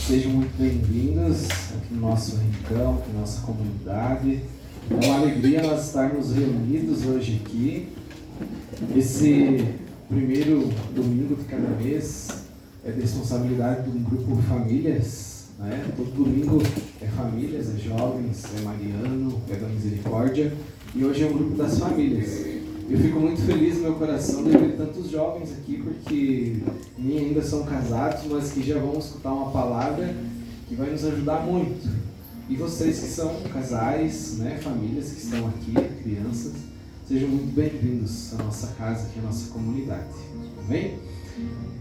Sejam muito bem-vindos aqui no nosso rincão, aqui na nossa comunidade. É uma alegria nós estarmos reunidos hoje aqui. Esse primeiro domingo de cada mês é de responsabilidade de um grupo Famílias, né? Todo domingo é Famílias, é Jovens, é Mariano, é da Misericórdia, e hoje é um grupo das famílias. Eu fico muito feliz no meu coração de ver tantos jovens aqui, porque nem ainda são casados, mas que já vão escutar uma palavra que vai nos ajudar muito. E vocês que são casais, né, famílias que estão aqui, crianças, sejam muito bem-vindos à nossa casa, aqui à nossa comunidade. Amém?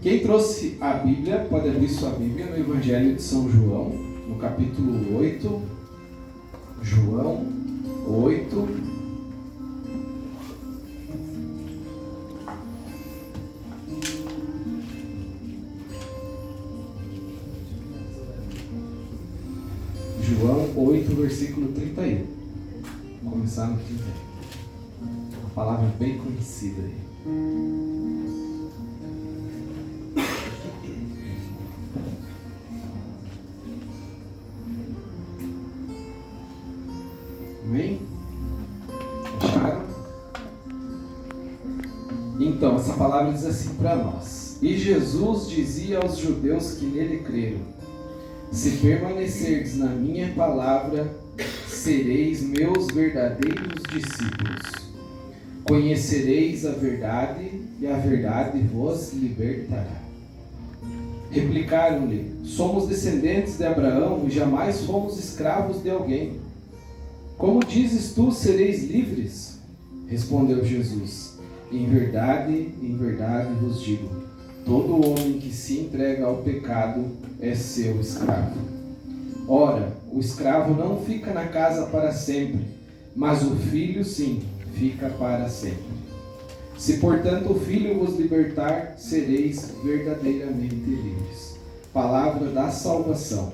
Quem trouxe a Bíblia, pode abrir sua Bíblia no Evangelho de São João, no capítulo 8. João 8. João 8, versículo 31. Vamos começar no 31. Uma palavra bem conhecida aí. Amém? Acharam? Então, essa palavra diz assim para nós. E Jesus dizia aos judeus que nele creram: se permanecerdes na minha palavra, sereis meus verdadeiros discípulos. Conhecereis a verdade, e a verdade vos libertará. Replicaram-lhe: somos descendentes de Abraão e jamais fomos escravos de alguém. Como dizes tu, sereis livres? Respondeu Jesus: em verdade vos digo, todo homem que se entrega ao pecado é seu escravo. Ora, o escravo não fica na casa para sempre, mas o filho sim, fica para sempre. Se portanto o filho vos libertar, sereis verdadeiramente livres. Palavra da salvação.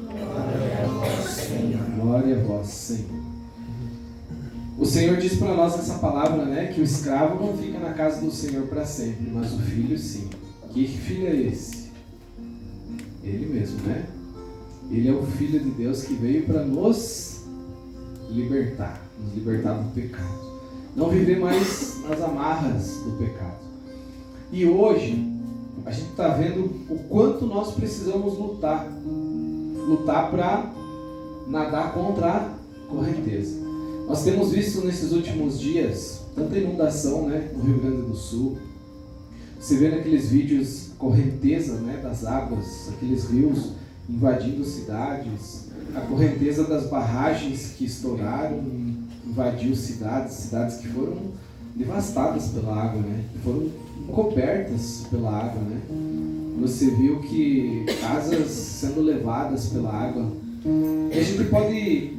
Glória a vós, Senhor. Glória a vós, Senhor. O Senhor diz para nós nessa palavra, né, que o escravo não fica na casa do Senhor para sempre, mas o filho sim. Que filho é esse? Ele mesmo, né? Ele é o Filho de Deus que veio para nos libertar do pecado. Não viver mais nas amarras do pecado. E hoje, a gente está vendo o quanto nós precisamos lutar para nadar contra a correnteza. Nós temos visto nesses últimos dias tanta inundação, né, no Rio Grande do Sul. Você vê naqueles vídeos correnteza, né, das águas, aqueles rios invadindo cidades, a correnteza das barragens que estouraram, invadiu cidades que foram devastadas pela água, né, que foram cobertas pela água, né. Você viu que casas sendo levadas pela água. E a gente pode,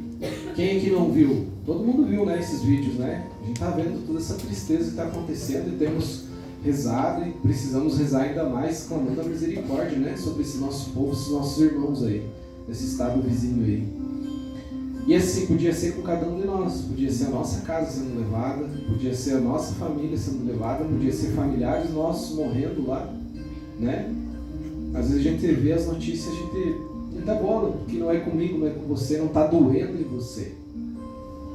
quem aqui não viu? Todo mundo viu, né, esses vídeos, né? A gente está vendo toda essa tristeza que está acontecendo e temos rezado e precisamos rezar ainda mais, clamando a misericórdia, né, sobre esse nosso povo, esses nossos irmãos aí, nesse estado vizinho aí. E assim, podia ser com cada um de nós, podia ser a nossa casa sendo levada, podia ser a nossa família sendo levada, podia ser familiares nossos morrendo lá, né? Às vezes a gente vê as notícias, a gente não dá bola, que não é comigo, não é com você, não está doendo em você.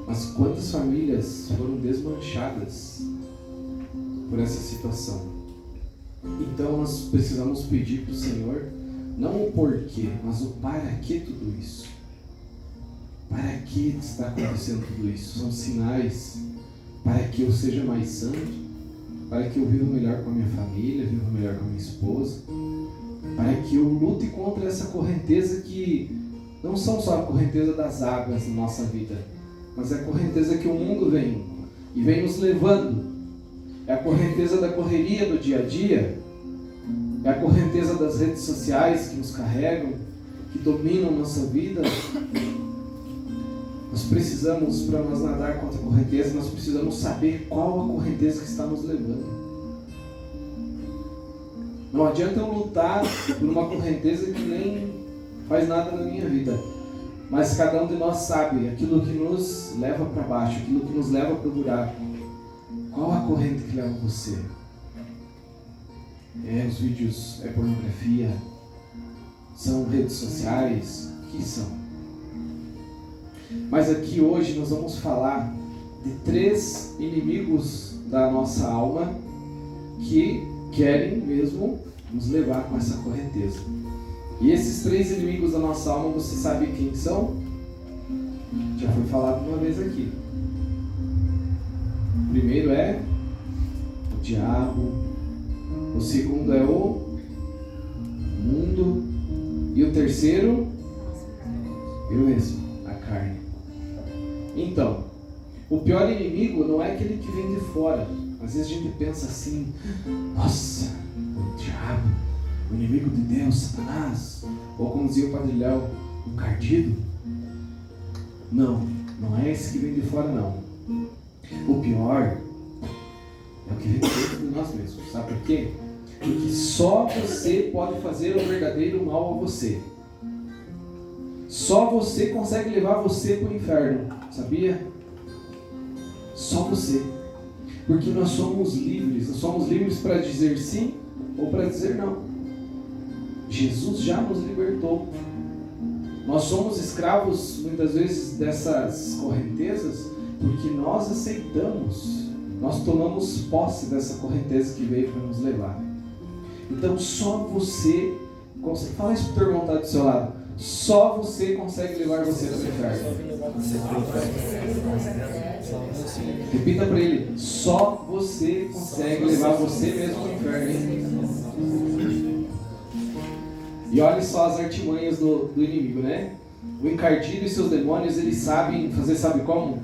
Mas quantas famílias foram desmanchadas por essa situação? Então nós precisamos pedir para o Senhor, não o porquê, mas o para que tudo isso. Para que está acontecendo tudo isso? São sinais para que eu seja mais santo, para que eu viva melhor com a minha família, viva melhor com a minha esposa, para que eu lute contra essa correnteza que não são só a correnteza das águas na nossa vida, mas é a correnteza que o mundo vem nos levando. É a correnteza da correria do dia a dia, é a correnteza das redes sociais que nos carregam, que dominam nossa vida. Nós precisamos, para nós nadar contra a correnteza, nós precisamos saber qual a correnteza que está nos levando. Não adianta eu lutar por uma correnteza que nem faz nada na minha vida. Mas cada um de nós sabe aquilo que nos leva para baixo, aquilo que nos leva para o buraco. Qual a corrente que leva você? Os vídeos, pornografia, São redes sociais? O que são? Mas aqui hoje nós vamos falar de 3 inimigos da nossa alma que querem mesmo nos levar com essa correnteza. E esses 3 inimigos da nossa alma, você sabe quem são? Já foi falado uma vez aqui. O primeiro é o diabo, o segundo é o mundo e o terceiro, eu mesmo, a carne. Então, o pior inimigo não é aquele que vem de fora. Às vezes a gente pensa assim: nossa, o diabo, o inimigo de Deus, Satanás, ou como dizia o Padre Léo, o cardido. Não, não é esse que vem de fora, não. O pior é o que vem dentro de nós mesmos. Sabe por quê? Porque só você pode fazer o verdadeiro mal a você. Só você consegue levar você para o inferno, sabia? Só você. Porque nós somos livres para dizer sim ou para dizer não. Jesus já nos libertou. Nós somos escravos muitas vezes dessas correntezas porque nós aceitamos, nós tomamos posse dessa correnteza que veio para nos levar. Então só você consegue. Fala isso para o teu irmão que está do seu lado. Só você consegue levar você para o inferno. Repita para ele: só você consegue levar você mesmo para o inferno. E olha só as artimanhas do inimigo, né? O encardido e seus demônios, eles sabem fazer, sabe como?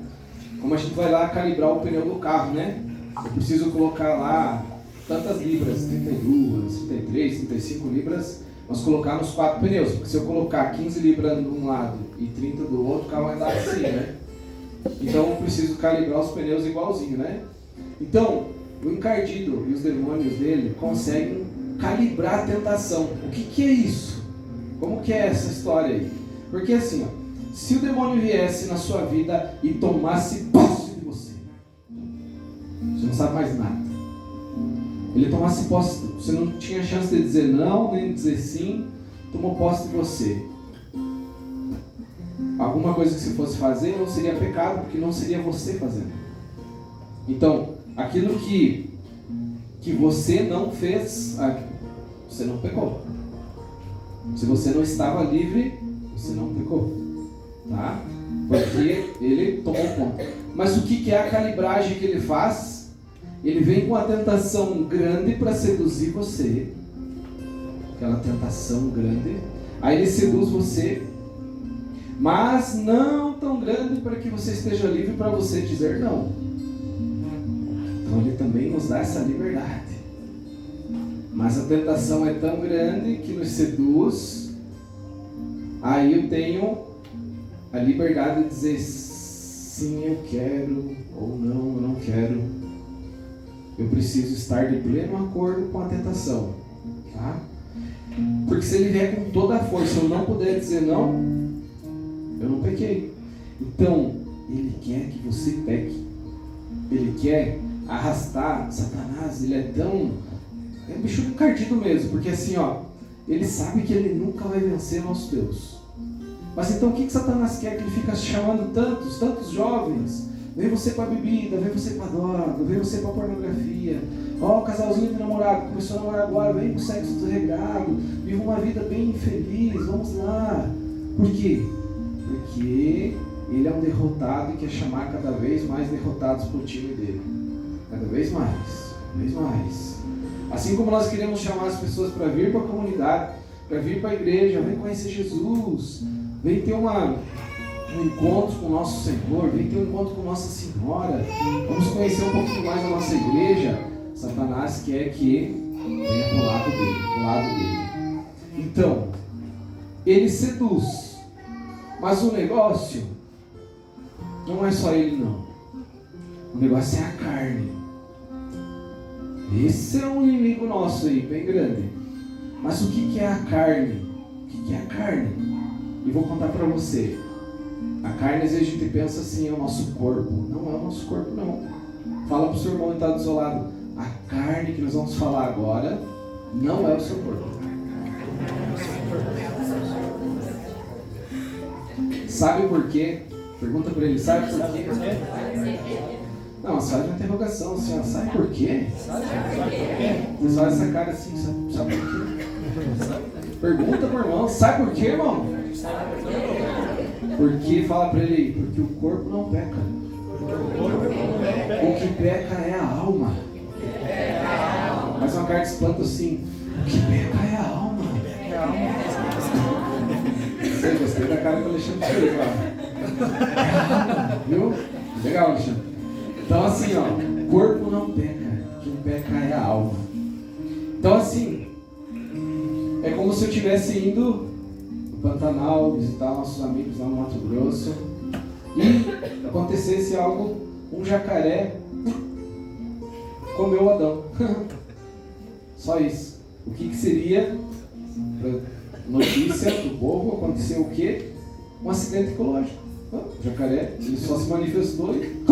Como a gente vai lá calibrar o pneu do carro, né? Eu preciso colocar lá tantas libras, 32, 33, 35 libras, nós colocar nos 4 pneus. Porque se eu colocar 15 libras de um lado e 30 do outro, o carro vai andar assim, né? Então eu preciso calibrar os pneus igualzinho, né? Então, o encardido e os demônios dele conseguem calibrar a tentação. O que é isso? Como que é essa história aí? Porque assim, ó, se o demônio viesse na sua vida e tomasse posse de você, você não sabe mais nada. Ele tomasse posse, você não tinha chance de dizer não, nem de dizer sim, tomou posse de você. Alguma coisa que você fosse fazer não seria pecado, porque não seria você fazendo. Então, aquilo que você não fez, você não pecou. Se você não estava livre, você não pecou. Tá? Porque ele tomou conta. Mas o que é a calibragem que ele faz? Ele vem com a tentação grande para seduzir você. Aquela tentação grande. Aí ele seduz você. Mas não tão grande para que você esteja livre para você dizer não. Então ele também nos dá essa liberdade. Mas a tentação é tão grande que nos seduz. Aí eu tenho a liberdade de dizer sim, eu quero, ou não, eu não quero. Eu preciso estar de pleno acordo com a tentação, tá? Porque se ele vier com toda a força, eu não puder dizer não, eu não pequei. Então, ele quer que você peque. Ele quer arrastar. Satanás, ele é tão... é um bicho encardido mesmo, porque assim, ó, ele sabe que ele nunca vai vencer nosso Deus. Mas então o que Satanás quer? Que ele fica chamando tantos jovens. Vem você para a bebida, vem você para a droga, vem você para a pornografia. Ó, o casalzinho de namorado, começou a namorar agora, vem com sexo desregrado, vive uma vida bem infeliz, vamos lá. Por quê? Porque ele é um derrotado e quer chamar cada vez mais derrotados para o time dele. Cada vez mais, cada vez mais. Assim como nós queremos chamar as pessoas para vir para a comunidade, para vir para a igreja, vem conhecer Jesus, vem ter um encontro com o nosso Senhor, vem ter um encontro com Nossa Senhora, vamos conhecer um pouquinho mais a nossa igreja. Satanás quer que venha para o lado dele. Então, ele seduz, mas o negócio não é só ele não. O negócio é a carne. Esse é um inimigo nosso aí, bem grande. Mas o que é a carne? O que é a carne? E vou contar para você. A carne, às vezes a gente pensa assim, é o nosso corpo. Não é o nosso corpo, não. Fala para o seu irmão que está do seu lado. A carne que nós vamos falar agora não é o seu corpo. Sabe por quê? Pergunta para ele, sabe por quê? Não, faz uma interrogação, assim, ó, sabe por quê? Você faz essa cara assim, sabe por quê? Pergunta pro irmão, sabe por quê, irmão? Porque, fala para ele, porque o corpo não peca. O que peca é a alma. Mas uma cara de espanto assim, o que peca é a alma. Sei, gostei da cara que o Alexandre fez lá. Viu? Legal, Alexandre. Então assim, ó, o corpo não peca, quem peca é a alma. Então assim, é como se eu estivesse indo no Pantanal visitar nossos amigos lá no Mato Grosso e acontecesse algo, um jacaré comeu o Adão. Só isso. O que seria, notícia do povo, aconteceu o quê? Um acidente ecológico. O jacaré, ele só se manifestou e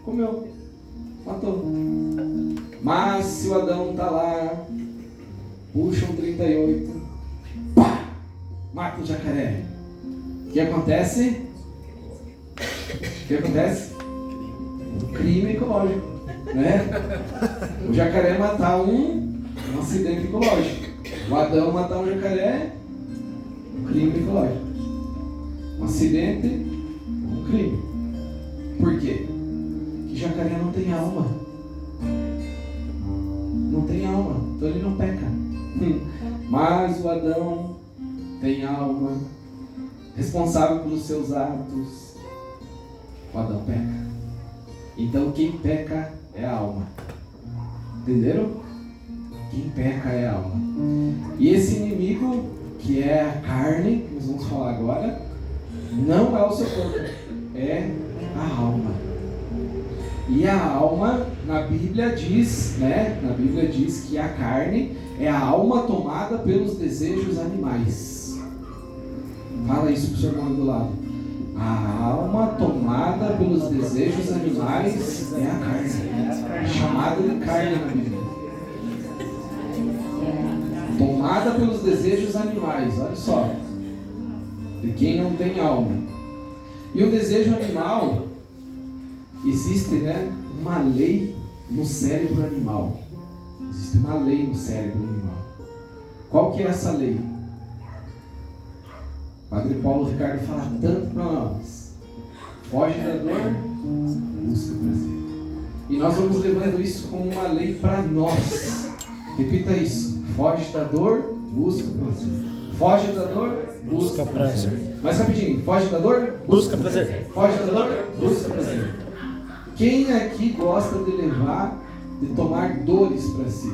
comeu, matou. Mas se o Adão está lá, puxa um 38, pá, mata o jacaré. O que acontece? O que acontece? Crime ecológico, né? O jacaré matar um acidente ecológico. O Adão matar um jacaré, um crime ecológico. Um acidente, um crime. Por quê? Que jacaré não tem alma. Não tem alma, então ele não peca. Mas o Adão tem alma, responsável pelos seus atos. O Adão peca. Então quem peca é a alma. Entenderam? Quem peca é a alma. E esse inimigo, que é a carne, que nós vamos falar agora, não é o seu corpo, é a alma. E a alma, na Bíblia diz, né? Na Bíblia diz que a carne é a alma tomada pelos desejos animais. Fala isso pro seu irmão do lado. A alma tomada pelos desejos animais é a carne. Chamada de carne na Bíblia. Tomada pelos desejos animais, olha só. De quem não tem alma. E o desejo animal, existe, né, uma lei no cérebro animal. Existe uma lei no cérebro animal. Qual que é essa lei? Padre Paulo Ricardo fala tanto para nós. Foge da dor, busca o prazer. E nós vamos levando isso como uma lei para nós. Repita isso. Foge da dor, busca o prazer. Foge da dor, busca prazer. Mais rapidinho. Foge da dor, busca prazer. Foge da dor, busca prazer. Quem aqui gosta de levar, de tomar dores para si?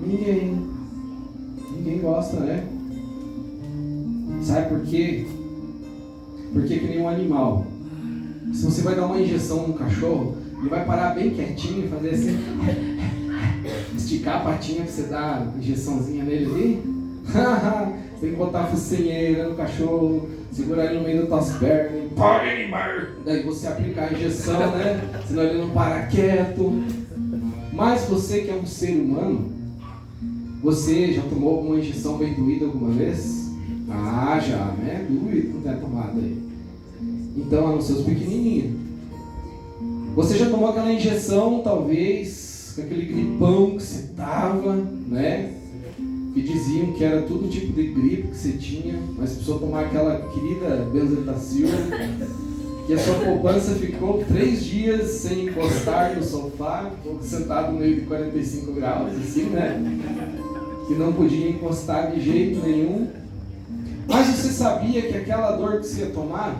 Ninguém. Ninguém gosta, né? Sabe por quê? Porque que nem um animal. Se você vai dar uma injeção num cachorro, ele vai parar bem quietinho e fazer assim, esticar a patinha para você dar uma injeçãozinha nele ali. Tem que botar a focinheira no cachorro, segurar ele no meio das tuas pernas, daí você aplicar a injeção, né? Senão ele não para quieto. Mas você que é um ser humano, você já tomou alguma injeção bem doída alguma vez? Ah, já, né? Doído não tem tomado aí. Então, nos seus pequenininhos. Você já tomou aquela injeção, talvez, com aquele gripão que você tava, né? Que diziam que era todo tipo de gripe que você tinha, mas precisou tomar aquela querida benzetacil, que a sua poupança ficou 3 dias sem encostar no sofá, ficou sentado no meio de 45 graus, assim, né? Que não podia encostar de jeito nenhum. Mas você sabia que aquela dor que você ia tomar,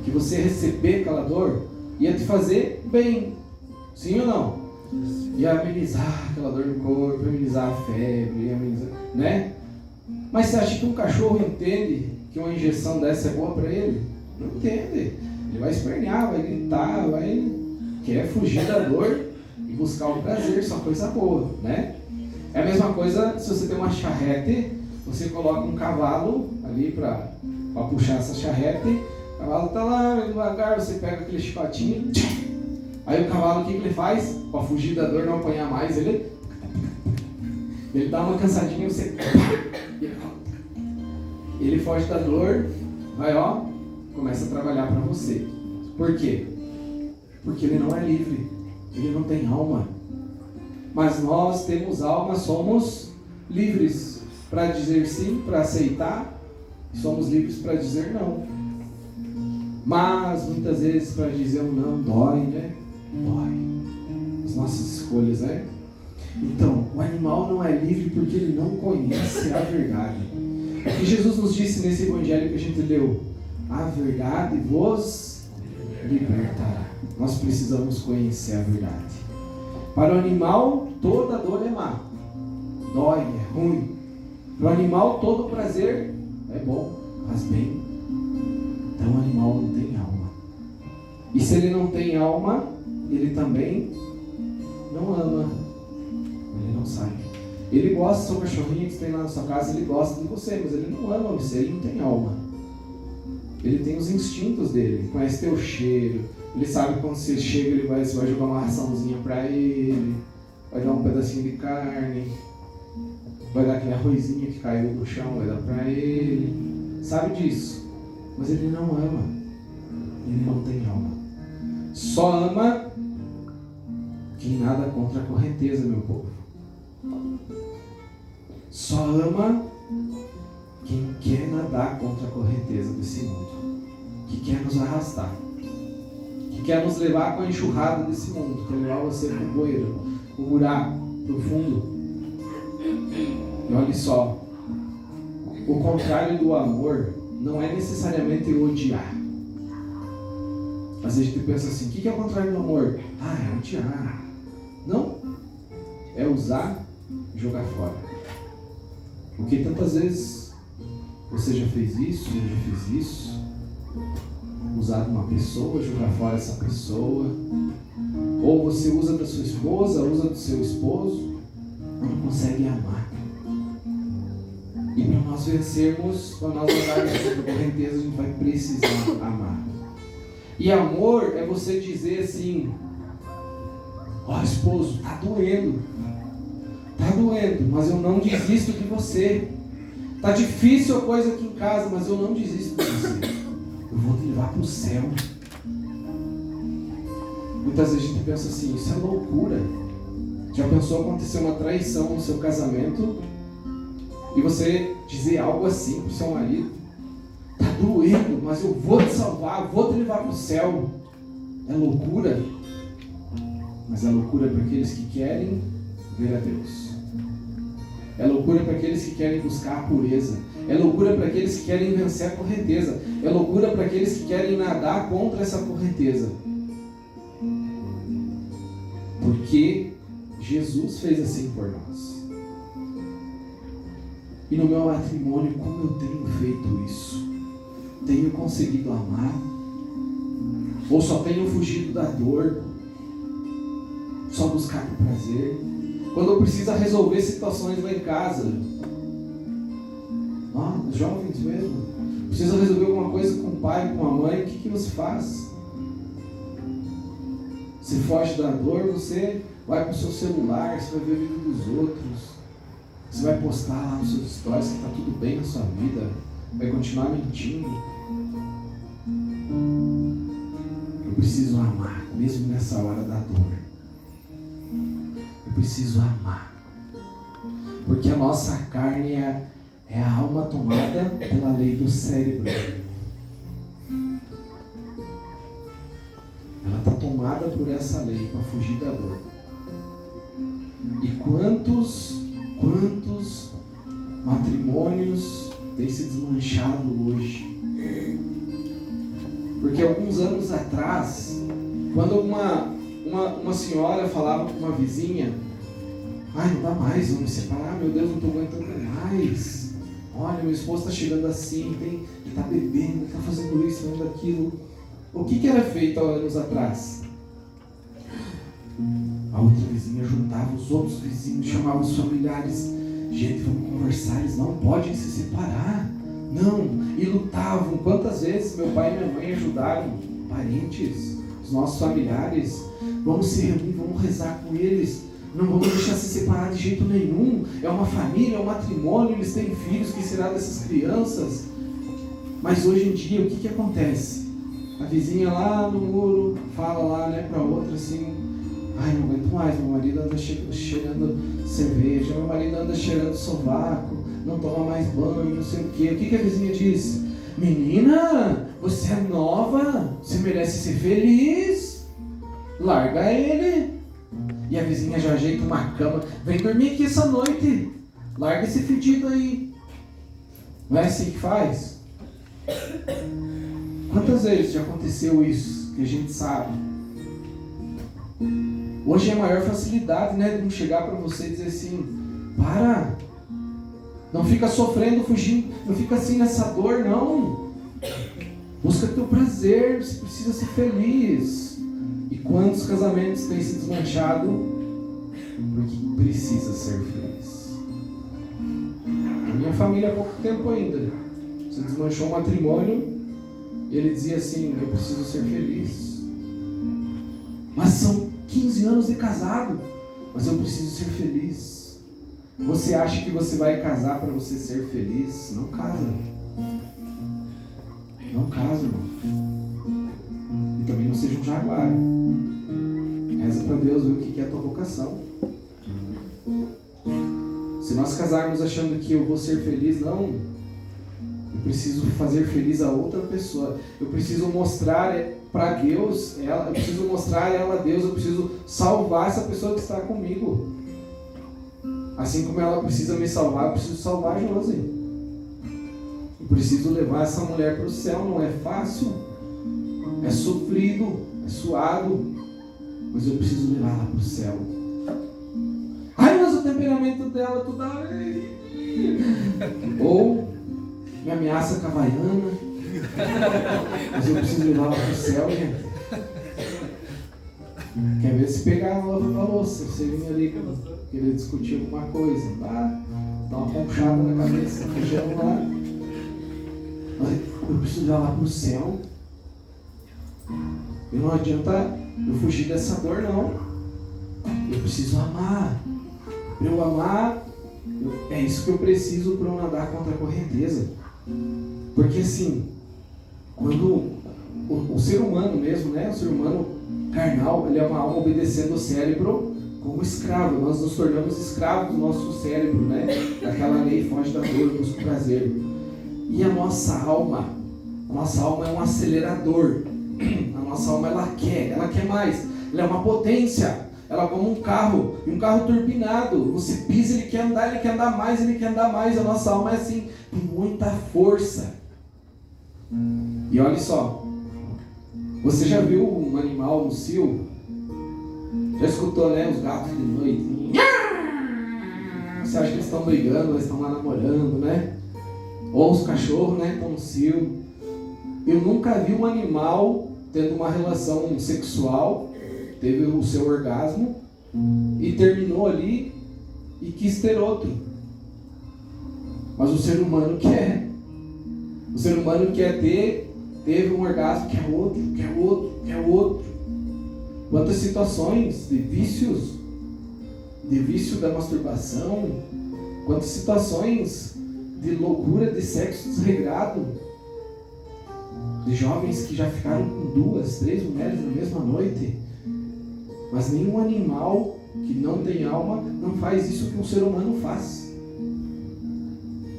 que você ia receber aquela dor, ia te fazer bem, sim ou não? Ia amenizar aquela dor no corpo, amenizar a febre, ia amenizar, né? Mas você acha que um cachorro entende que uma injeção dessa é boa para ele? Não entende. Ele vai espernear, vai gritar, quer fugir da dor e buscar o prazer, só coisa boa, né? É a mesma coisa se você tem uma charrete, você coloca um cavalo ali para puxar essa charrete, o cavalo está lá, devagar, você pega aquele chicotinho, aí o cavalo, o que ele faz? Para fugir da dor, não apanhar mais, ele dá uma cansadinha e você... Ele foge da dor vai, ó, começa a trabalhar para você. Por quê? Porque ele não é livre, ele não tem alma. Mas nós temos alma, somos livres para dizer sim, para aceitar, somos livres para dizer não. Mas muitas vezes para dizer um não dói, né? Dói. As nossas escolhas, né? Então, o animal não é livre porque ele não conhece a verdade. O que Jesus nos disse nesse evangelho que a gente leu? A verdade vos libertará. Nós precisamos conhecer a verdade. Para o animal, toda dor é má. Dói, é ruim. Para o animal, todo prazer é bom, faz bem. Então o animal não tem alma. E se ele não tem alma, ele também não ama. Ele não sabe. Ele gosta do seu cachorrinho que você tem lá na sua casa, ele gosta de você, mas ele não ama você, ele não tem alma. Ele tem os instintos dele, ele conhece teu cheiro, ele sabe quando você chega, você vai jogar uma raçãozinha pra ele, vai dar um pedacinho de carne, vai dar aquele arrozinho que caiu do chão, vai dar pra ele. Sabe disso, mas ele não ama, ele não tem alma. Só ama quem nada contra a correnteza, meu povo. Só ama quem quer nadar contra a correnteza desse mundo, que quer nos arrastar, que quer nos levar com a enxurrada desse mundo, que quer levar você para o bueiro, o buraco profundo. E olha só, o contrário do amor não é necessariamente odiar. Às vezes a gente pensa assim, o que é o contrário do amor? É odiar. Não, é usar e jogar fora. Porque tantas vezes você já fez isso, eu já fiz isso, usar uma pessoa, jogar fora essa pessoa, ou você usa da sua esposa, usa do seu esposo, não consegue amar. E para nós vencermos, para nós andarmos nessa correnteza, a gente vai precisar amar. E amor é você dizer assim, esposo, tá doendo, mas eu não desisto de você. Tá difícil a coisa aqui em casa, mas eu não desisto de você. Eu vou te levar para o céu. Muitas vezes a gente pensa assim, isso é loucura. Já pensou acontecer uma traição no seu casamento e você dizer algo assim para o seu marido? Tá doendo, mas eu vou te salvar, vou te levar para o céu. É loucura. Mas é loucura para aqueles que querem ver a Deus. É loucura para aqueles que querem buscar a pureza. É loucura para aqueles que querem vencer a correnteza. É loucura para aqueles que querem nadar contra essa correnteza. Porque Jesus fez assim por nós. E no meu matrimônio, como eu tenho feito isso? Tenho conseguido amar? Ou só tenho fugido da dor? Só buscar o prazer? Quando eu preciso resolver situações lá em casa, jovens mesmo, precisa resolver alguma coisa com o pai, com a mãe, o que você faz? Você foge da dor, você vai para o seu celular, você vai ver a vida dos outros, você vai postar lá nos seus stories que está tudo bem na sua vida, vai continuar mentindo. Eu preciso amar, mesmo nessa hora da dor. Eu preciso amar, porque a nossa carne é a alma tomada pela lei do cérebro. Ela está tomada por essa lei para fugir da dor. E quantos matrimônios têm se desmanchado hoje? Porque alguns anos atrás, quando uma senhora falava com uma vizinha, não dá mais, vamos me separar, meu Deus, não estou aguentando mais. Olha, meu esposo está chegando assim, ele está bebendo, ele está fazendo isso, fazendo aquilo. O que era feito há anos atrás? A outra vizinha juntava os outros vizinhos, chamava os familiares. Gente, vamos conversar, eles não podem se separar. Não, e lutavam. Quantas vezes meu pai e minha mãe ajudaram parentes, os nossos familiares? Vamos se reunir, vamos rezar com eles. Não vamos deixar se separar de jeito nenhum. É uma família, é um matrimônio, eles têm filhos, que será dessas crianças? Mas hoje em dia, o que acontece? A vizinha lá no muro fala lá, né, para outra assim: ai, não aguento mais, meu marido anda cheirando cerveja, meu marido anda cheirando sovaco, não toma mais banho, não sei o quê. O que a vizinha diz? Menina, você é nova, você merece ser feliz, larga ele. E a vizinha já ajeita uma cama: vem dormir aqui essa noite, larga esse fedido aí. Não é assim que faz? Quantas vezes já aconteceu isso, que a gente sabe? Hoje é a maior facilidade, né, de não chegar para você e dizer assim: para, não fica sofrendo, fugindo, não fica assim nessa dor, não. Busca teu prazer, você precisa ser feliz. E quantos casamentos têm se desmanchado porque precisa ser feliz? A minha família há pouco tempo ainda se desmanchou um matrimônio e ele dizia assim: eu preciso ser feliz. Mas são 15 anos de casado, mas eu preciso ser feliz. Você acha que você vai casar para você ser feliz? Não casa. Não casa, irmão. E também não seja um jaguar. Reza para Deus ver o que é a tua vocação. Se nós casarmos achando que eu vou ser feliz, não. Eu preciso fazer feliz a outra pessoa. Eu preciso mostrar para Deus, eu preciso mostrar ela a Deus. Eu preciso salvar essa pessoa que está comigo. Assim como ela precisa me salvar, eu preciso salvar a Josi. Eu preciso levar essa mulher para o céu. Não é fácil, é sofrido, é suado, mas eu preciso levar ela para o céu. Ai, mas o temperamento dela toda hora. Ou me ameaça com a Havaiana, mas eu preciso levar ela para o céu, gente. Quer ver se pegar a lava da louça? Você vinha ali querer discutir alguma coisa, tá? Dá uma ponchada na cabeça, feijão lá. Mas eu preciso levar ela para o céu. E não adianta eu fugir dessa dor, não. Eu preciso amar. Para eu amar, é isso que eu preciso para eu nadar contra a correnteza. Porque assim, quando o ser humano mesmo, né, o ser humano carnal, ele é uma alma obedecendo o cérebro como escravo. Nós nos tornamos escravos do nosso cérebro, né? Daquela lei, foge da dor, busca o prazer. E a nossa alma é um acelerador. A nossa alma, ela quer mais. Ela é uma potência. Ela é como um carro, e um carro turbinado. Você pisa, ele quer andar mais, ele quer andar mais. A nossa alma é assim, tem muita força. E olha só, você já viu um animal no cio? Já escutou, né, os gatos de noite? Você acha que eles estão brigando, eles estão lá namorando, né? Ou os cachorros, né, estão no cio. Eu nunca vi um animal tendo uma relação sexual, teve o seu orgasmo e terminou ali e quis ter outro. Mas o ser humano quer. O ser humano quer teve um orgasmo, quer outro. Quantas situações de vício da masturbação, quantas situações de loucura, de sexo desregrado, de jovens que já ficaram com 2, 3 mulheres na mesma noite. Mas nenhum animal que não tem alma não faz isso que um ser humano faz.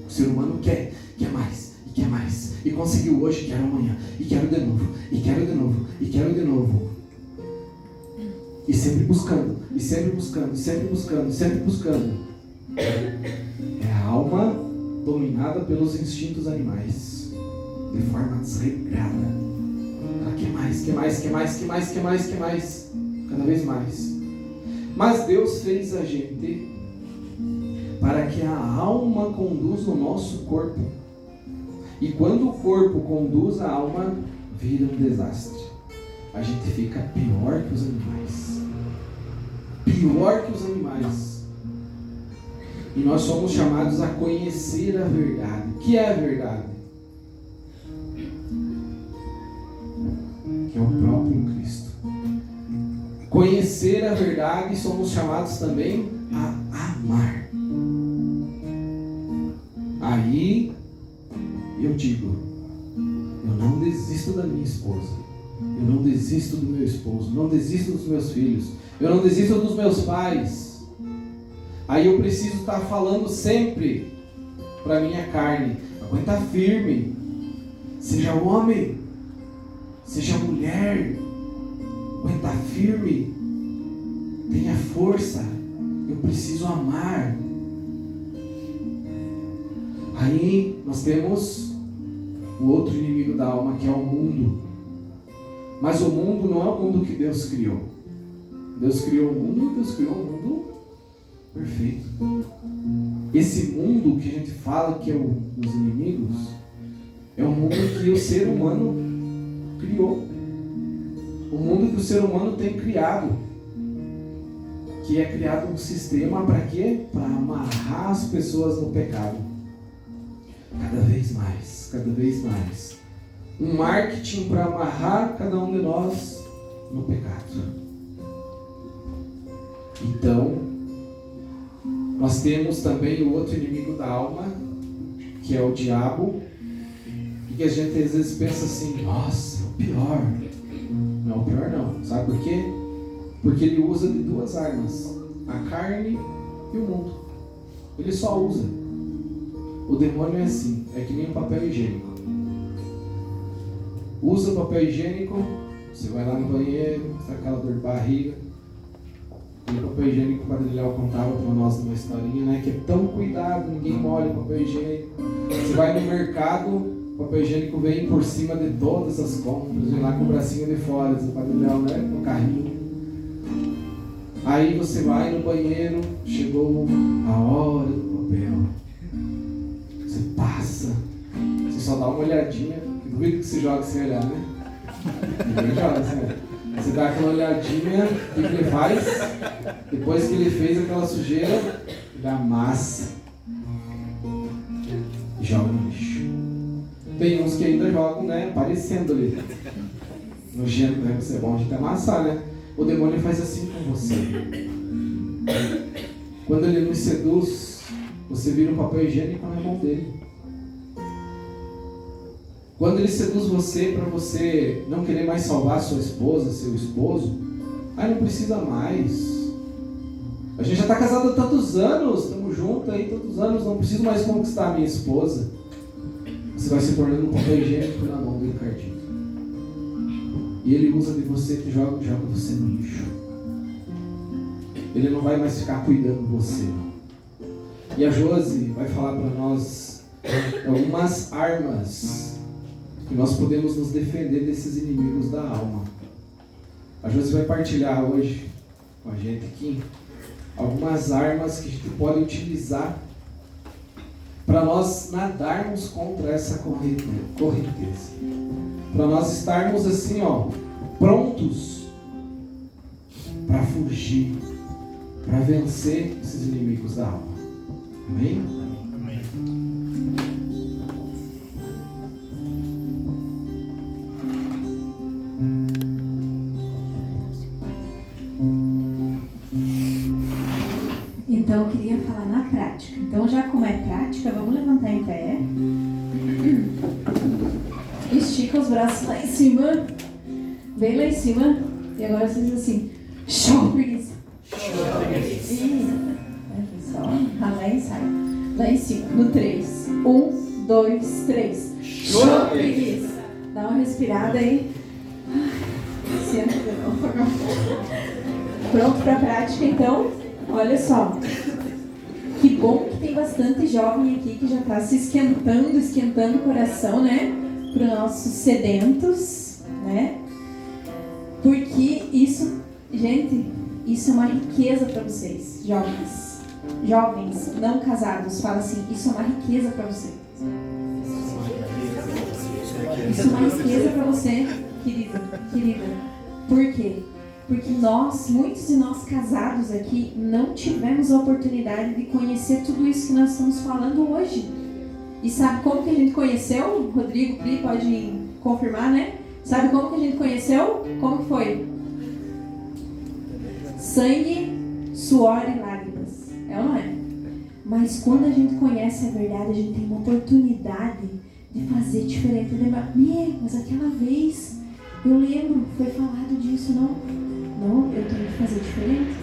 O ser humano quer mais, e quer mais. E conseguiu hoje, quero amanhã, e quero de novo, e quero de novo, e quero de novo. E sempre buscando, e sempre buscando, e sempre buscando, e sempre buscando. É a alma dominada pelos instintos animais, de forma desregrada. Ela quer mais, cada vez mais. Mas Deus fez a gente para que a alma conduza o nosso corpo. E quando o corpo conduz a alma, vira um desastre. A gente fica pior que os animais. Pior que os animais. E nós somos chamados a conhecer a verdade. O que é a verdade? Que é o próprio Cristo. Conhecer a verdade, somos chamados também a amar. Aí eu digo, não desisto da minha esposa, eu não desisto do meu esposo, não desisto dos meus filhos, eu não desisto dos meus pais. Aí eu preciso estar falando sempre para minha carne: aguenta firme, seja homem, seja mulher, aguenta firme, tenha força, eu preciso amar. Aí nós temos o outro inimigo da alma, que é o mundo. Mas o mundo não é o mundo que Deus criou. Deus criou o mundo, Deus criou um mundo perfeito. Esse mundo que a gente fala que é os inimigos, é um mundo que o ser humano criou. O mundo que o ser humano tem criado. Que é criado um sistema para quê? Para amarrar as pessoas no pecado. Cada vez mais. Um marketing para amarrar cada um de nós no pecado. Então, nós temos também o outro inimigo da alma, que é o diabo, e que a gente às vezes pensa assim: nossa, é o pior. Não é o pior não. Sabe por quê? Porque ele usa de duas armas: a carne e o mundo. Ele só usa. O demônio é assim, é que nem o papel higiênico. Usa o papel higiênico, você vai lá no banheiro, está aquela dor de barriga. E o papel higiênico, o Padre Léo contava para nós numa historinha, né? Que é tão cuidado, ninguém molha o papel higiênico. Você vai no mercado, o papel higiênico vem por cima de todas as compras, vem lá com o bracinho de fora, o Padre Léo, né? No carrinho. Aí você vai no banheiro, chegou a hora do papel. Você passa, você só dá uma olhadinha, que duvido que se joga sem olhar, né? Ninguém joga sem olhar. Você dá aquela olhadinha, o que ele faz? Depois que ele fez aquela sujeira, ele amassa e joga no lixo. Tem uns que ainda jogam, né? Aparecendo ali. Nojento, né? Você é bom a gente amassar, né? O demônio faz assim com você. Quando ele nos seduz, você vira um papel higiênico na mão dele. Quando ele seduz você para você não querer mais salvar sua esposa, seu esposo, aí não precisa mais. A gente já está casado há tantos anos, estamos juntos aí tantos anos, não preciso mais conquistar a minha esposa. Você vai se tornando um papel higiênico na mão do Ricardinho. E ele usa de você que joga você no lixo. Ele não vai mais ficar cuidando de você. E a Josi vai falar para nós algumas armas que nós podemos nos defender desses inimigos da alma. A Josi vai partilhar hoje com a gente aqui algumas armas que a gente pode utilizar para nós nadarmos contra essa correnteza. Para nós estarmos assim, prontos para fugir, para vencer esses inimigos da alma. Amém? Amém. Então eu queria falar na prática. Então já como é prática, vamos levantar em pé. Estica os braços lá em cima. Bem lá em cima. E agora você diz assim: show preguiça. Lá e sai. Lá em cima. No 3. 1, 2, 3. Show preguiça. Dá uma respirada aí. Senta de novo. Pronto para a prática então? Olha só. Que bom que tem bastante jovem aqui que já está se esquentando o coração, né? Para os nossos sedentos, né? Porque isso, gente, isso é uma riqueza para vocês, jovens. Jovens, não casados, fala assim, isso é uma riqueza para você. Isso é uma riqueza para você, querida. Por quê? Porque muitos de nós casados aqui, não tivemos a oportunidade de conhecer tudo isso que nós estamos falando hoje. E sabe como que a gente conheceu? O Rodrigo Pri pode confirmar, né? Sabe como que a gente conheceu? Como que foi? Sangue, suor e lágrimas. É ou não é? Mas quando a gente conhece a verdade, a gente tem uma oportunidade de fazer diferente. Mas aquela vez, eu lembro, foi falado disso, não, eu tenho que fazer diferente.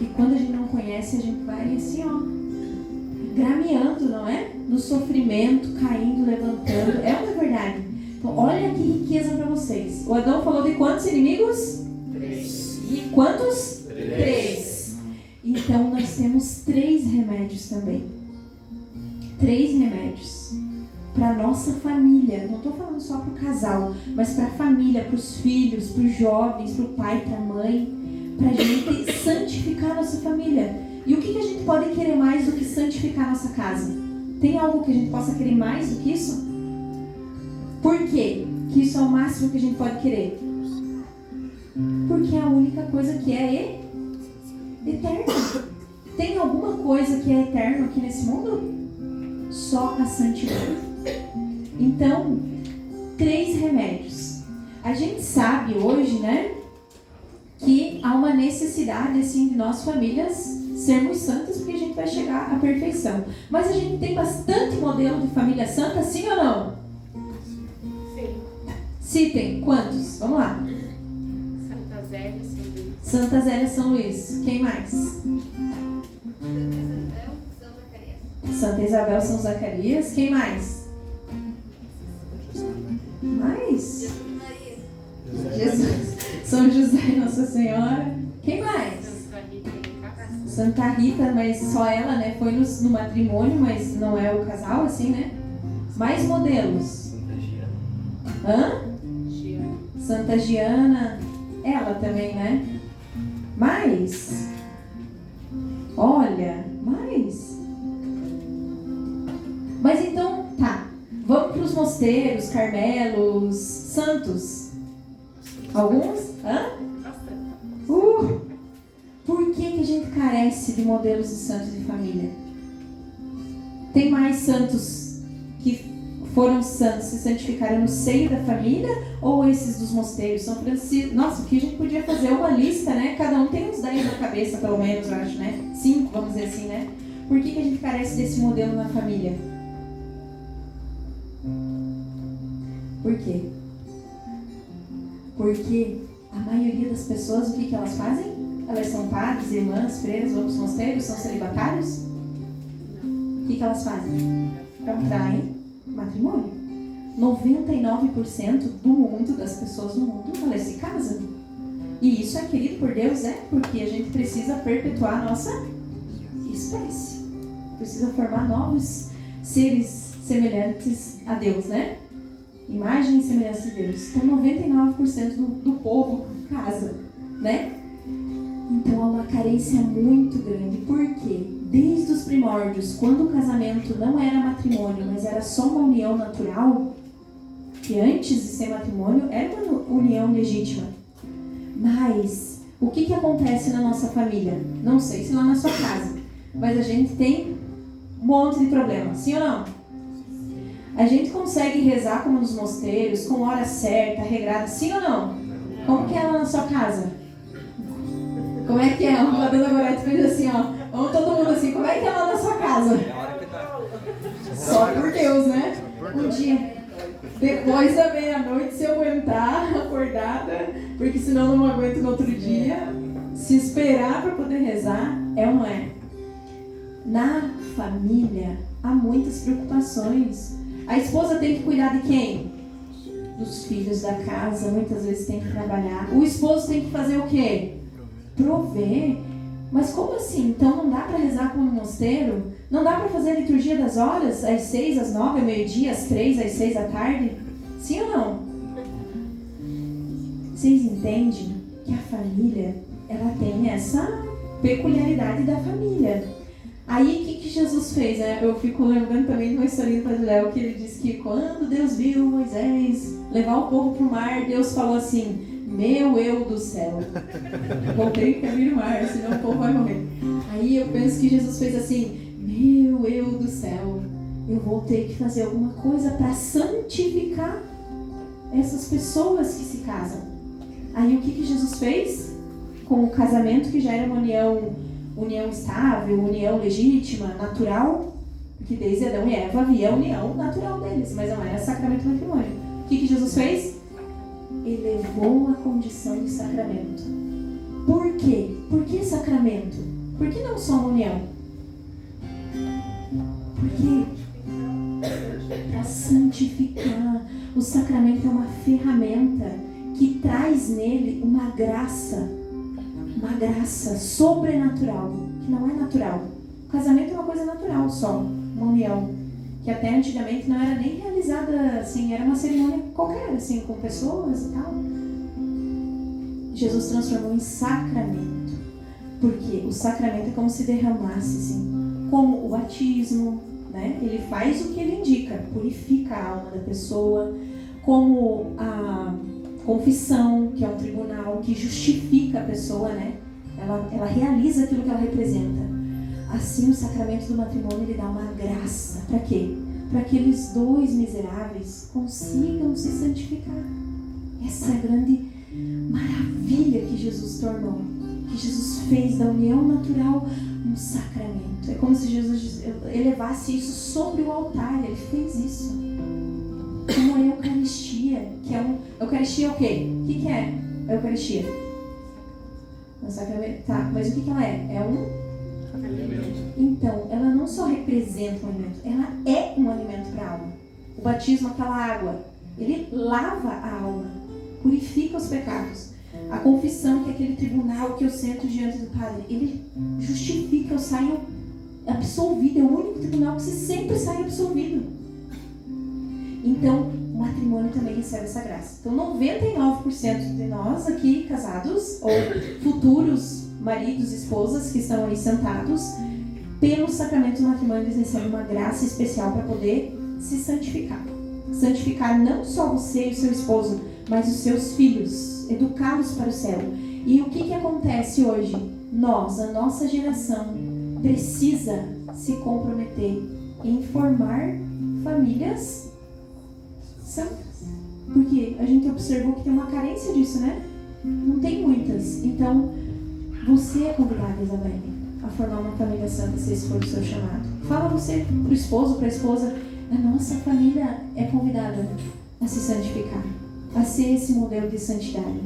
E quando a gente não conhece, a gente vai assim, ó, grameando, não é? No sofrimento, caindo, levantando. É uma verdade. Então, olha que riqueza para vocês. O Adão falou de quantos inimigos? 3. E quantos? 3. Então, nós temos 3 remédios também. 3 remédios para nossa família. Não estou falando só para o casal, mas para a família, para os filhos, para os jovens, para o pai, para a mãe, para a gente santificar a nossa família. E o que a gente pode querer mais do que santificar a nossa casa? Tem algo que a gente possa querer mais do que isso? Por quê? Que isso é o máximo que a gente pode querer? Porque é a única coisa que é eterna. Tem alguma coisa que é eterna aqui nesse mundo? Só a santidade. Então, 3 remédios. A gente sabe hoje, né, que há uma necessidade assim de nós famílias sermos santas, porque a gente vai chegar à perfeição. Mas a gente tem bastante modelo de família santa, sim ou não? Sim. Citem, quantos? Vamos lá. Santa Zélia, São Luís. Santa Zélia, São Luís. Quem mais? Santa Isabel, São Zacarias. Quem mais? Mais? Jesus. São José e Nossa Senhora. Quem mais? Santa Rita, mas só ela, né? Foi no matrimônio, mas não é o casal, assim, né? Mais modelos. Santa Giana. Hã? Santa Giana. Ela também, né? Mais? Olha, mais? Mas então, tá. Vamos para os mosteiros, carmelos, santos. Alguns? Hã? Por que a gente carece de modelos de santos de família? Tem mais santos que foram santos, se santificaram no seio da família, ou esses dos mosteiros? São Francisco. Nossa, aqui a gente podia fazer uma lista, né? Cada um tem uns 10 na cabeça, pelo menos, eu acho, né? 5, vamos dizer assim, né? Por que a gente carece desse modelo na família? Por quê? Porque a maioria das pessoas, o que elas fazem? Elas são padres, irmãs, freiras, vão para os mosteiros, são celibatários? O que elas fazem? Contraem matrimônio. 99% do mundo, das pessoas do mundo, elas se casam. E isso é querido por Deus, porque a gente precisa perpetuar a nossa espécie. Precisa formar novos seres semelhantes a Deus, né? Imagem e semelhança de Deus. Então 99% do povo casa, né? Então há uma carência muito grande. Por quê? Desde os primórdios, quando o casamento não era matrimônio, mas era só uma união natural, que antes de ser matrimônio era uma união legítima. Mas o que acontece na nossa família? Não sei se lá na sua casa, mas a gente tem um monte de problemas, sim ou não? A gente consegue rezar como nos mosteiros, com hora certa, regrada, sim ou não? Como que é lá na sua casa? Como é que é? A dona Gorete fez assim, ó. Vamos todo mundo assim, como é que é lá na sua casa? Só por Deus, né? Um dia, depois da meia-noite, se eu aguentar acordada, porque senão eu não aguento no outro dia, se esperar para poder rezar, é ou não é? Na família, há muitas preocupações. A esposa tem que cuidar de quem? Dos filhos da casa, muitas vezes tem que trabalhar. O esposo tem que fazer o quê? Prover. Mas como assim? Então não dá para rezar como no mosteiro? Não dá para fazer a liturgia das horas? Às 6, às 9, ao meio-dia, às 3, às 6 da tarde? Sim ou não? Vocês entendem que a família, ela tem essa peculiaridade da família. Aí o que Jesus fez? Né? Eu fico lembrando também de uma historinha do Padre Léo, que ele disse que quando Deus viu Moisés levar o povo para o mar, Deus falou assim: meu eu do céu, voltei para o mar, senão o povo vai morrer. Aí eu penso que Jesus fez assim: meu eu do céu, eu vou ter que fazer alguma coisa para santificar essas pessoas que se casam. Aí o que Jesus fez? Com o casamento, que já era uma união estável, união legítima, natural, Porque desde Adão e Eva havia a união natural deles, mas não era sacramento do matrimônio. O que Jesus fez? Elevou a condição de sacramento. Por quê? Por que sacramento? Por que não só uma união? Porque para santificar. O sacramento é uma ferramenta que traz nele uma graça sobrenatural, que não é natural. O casamento é uma coisa natural só, uma união, que até antigamente não era nem realizada assim, era uma cerimônia qualquer, assim, com pessoas e tal. Jesus transformou em sacramento, porque o sacramento é como se derramasse, assim, como o batismo, né? Ele faz o que ele indica, purifica a alma da pessoa, como a confissão, que é um tribunal que justifica a pessoa, né? Ela realiza aquilo que ela representa. Assim, o sacramento do matrimônio, ele dá uma graça. Para quê? Para que aqueles dois miseráveis consigam se santificar. Essa é a grande maravilha que Jesus tornou, que Jesus fez da união natural um sacramento. É como se Jesus elevasse isso sobre o altar. Ele fez isso. Como a Eucaristia, que é Eucaristia é o quê? O que é a Eucaristia? Um sacramento. Tá, mas o que ela é? É um Alimento. Então, ela não só representa um alimento, ela é um alimento para a alma. O batismo, aquela água, ele lava a alma, purifica os pecados. A confissão, que é aquele tribunal que eu sento diante do Padre, ele justifica, eu saio absolvido. É o único tribunal que você sempre sai absolvido. Então, o matrimônio também recebe essa graça. Então, 99% de nós aqui casados, ou futuros maridos, esposas que estão aí sentados, pelo sacramento do matrimônio, eles recebem uma graça especial para poder se santificar. Santificar não só você e o seu esposo, mas os seus filhos, educá-los para o céu. E o que acontece hoje? A nossa geração, precisa se comprometer em formar famílias santas. Porque a gente observou que tem uma carência disso, né? Não tem muitas. Então, você é convidada, Isabel, a formar uma família santa, se esse for o seu chamado. Fala você pro esposo, pra esposa, a nossa família é convidada a se santificar, a ser esse modelo de santidade.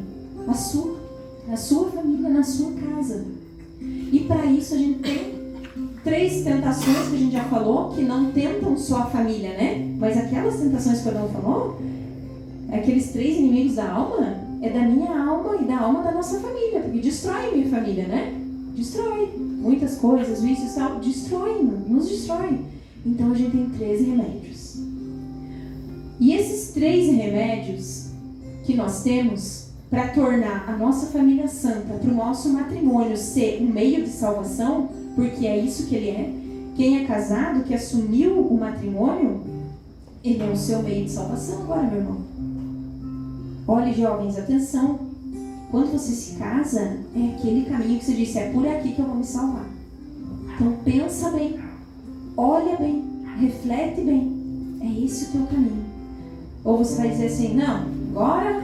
A sua família, na sua casa. E para isso a gente tem 3 tentações que a gente já falou, que não tentam só a família, né? Mas aquelas tentações que o Adão falou, aqueles 3 inimigos da alma, é da minha alma e da alma da nossa família, porque destrói a minha família, né? Destrói. Muitas coisas, vícios e tal, destrói, nos destrói. Então a gente tem 13 remédios. E esses 3 remédios que nós temos para tornar a nossa família santa, para o nosso matrimônio ser um meio de salvação, porque é isso que ele é. Quem é casado, que assumiu o matrimônio, ele é o seu meio de salvação agora, meu irmão. Olhe, jovens, atenção. Quando você se casa, é aquele caminho que você disse, é por aqui que eu vou me salvar. Então pensa bem, olha bem, reflete bem. É esse o teu caminho. Ou você vai dizer assim, não, agora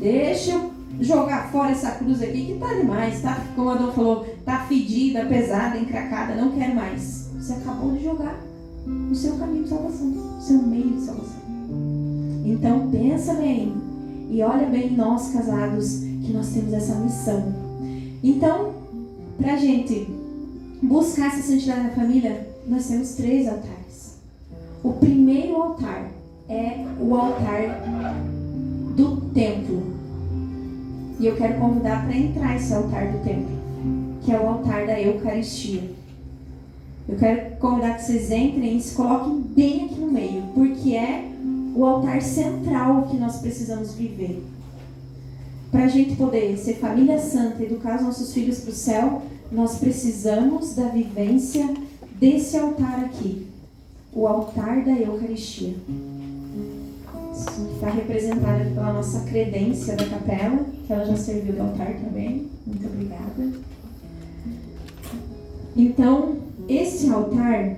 deixa eu jogar fora essa cruz aqui que tá demais, tá? Como o Adão falou, tá fedida, pesada, encracada, não quero mais. Você acabou de jogar o seu caminho de salvação, o seu meio de salvação. Então pensa bem e olha bem nós casados, que nós temos essa missão. Então, pra gente buscar essa santidade na família, nós temos 3 altares. O primeiro altar é o altar do templo. E eu quero convidar para entrar esse altar do templo, que é o altar da Eucaristia. Eu quero convidar que vocês entrem e se coloquem bem aqui no meio, porque é o altar central que nós precisamos viver. Para a gente poder ser família santa, educar os nossos filhos para o céu, nós precisamos da vivência desse altar aqui, o altar da Eucaristia. Está representada aqui pela nossa credência da capela, que ela já serviu de altar também. Muito obrigada. Então, esse altar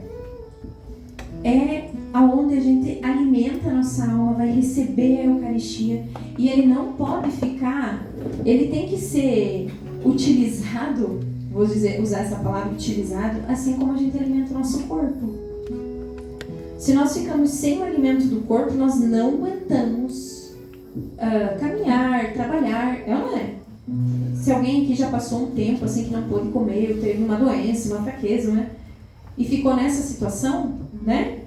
é aonde a gente alimenta a nossa alma, vai receber a Eucaristia, e ele não pode ficar, ele tem que ser utilizado, vou usar essa palavra utilizado, assim como a gente alimenta o nosso corpo. Se nós ficamos sem o alimento do corpo, nós não aguentamos caminhar, trabalhar, é ou não é? Se alguém aqui já passou um tempo assim que não pôde comer, ou teve uma doença, uma fraqueza, né? E ficou nessa situação, né?